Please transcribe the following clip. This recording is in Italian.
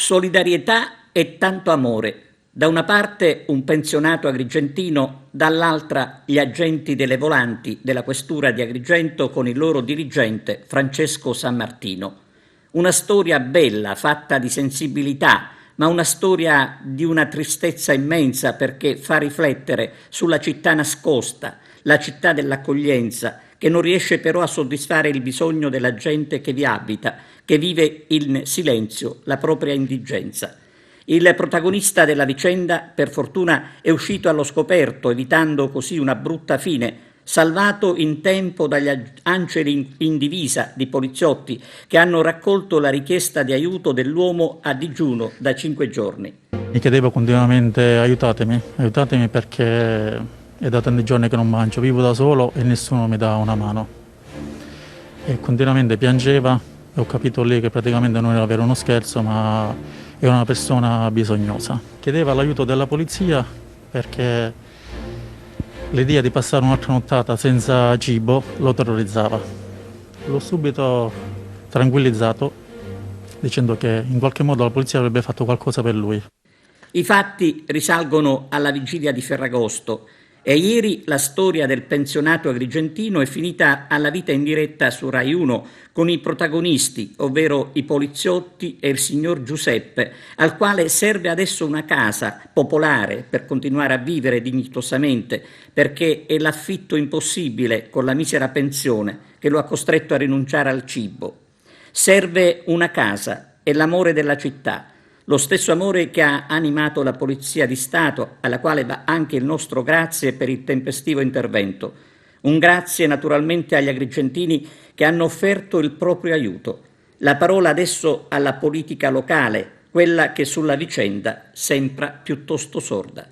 Solidarietà e tanto amore. Da una parte un pensionato agrigentino, dall'altra gli agenti delle volanti della questura di Agrigento con il loro dirigente Francesco Sammartino. Una storia bella, fatta di sensibilità, ma una storia di una tristezza immensa perché fa riflettere sulla città nascosta, la città dell'accoglienza, che non riesce però a soddisfare il bisogno della gente che vi abita, che vive in silenzio la propria indigenza. Il protagonista della vicenda, per fortuna, è uscito allo scoperto, evitando così una brutta fine, salvato in tempo dagli angeli in divisa di poliziotti che hanno raccolto la richiesta di aiuto dell'uomo a digiuno da 5 giorni. Mi chiedevo continuamente aiutatemi perché è da tanti giorni che non mangio, vivo da solo e nessuno mi dà una mano. E continuamente piangeva e ho capito lì che praticamente non era vero uno scherzo, ma era una persona bisognosa. Chiedeva l'aiuto della polizia perché l'idea di passare un'altra nottata senza cibo lo terrorizzava. L'ho subito tranquillizzato dicendo che in qualche modo la polizia avrebbe fatto qualcosa per lui. I fatti risalgono alla vigilia di Ferragosto e ieri la storia del pensionato agrigentino è finita alla vita in diretta su Rai 1 con i protagonisti, ovvero i poliziotti e il signor Giuseppe, al quale serve adesso una casa popolare per continuare a vivere dignitosamente, perché è l'affitto impossibile con la misera pensione che lo ha costretto a rinunciare al cibo. Serve una casa e l'amore della città. Lo stesso amore che ha animato la Polizia di Stato, alla quale va anche il nostro grazie per il tempestivo intervento. Un grazie naturalmente agli agrigentini che hanno offerto il proprio aiuto. La parola adesso alla politica locale, quella che sulla vicenda sembra piuttosto sorda.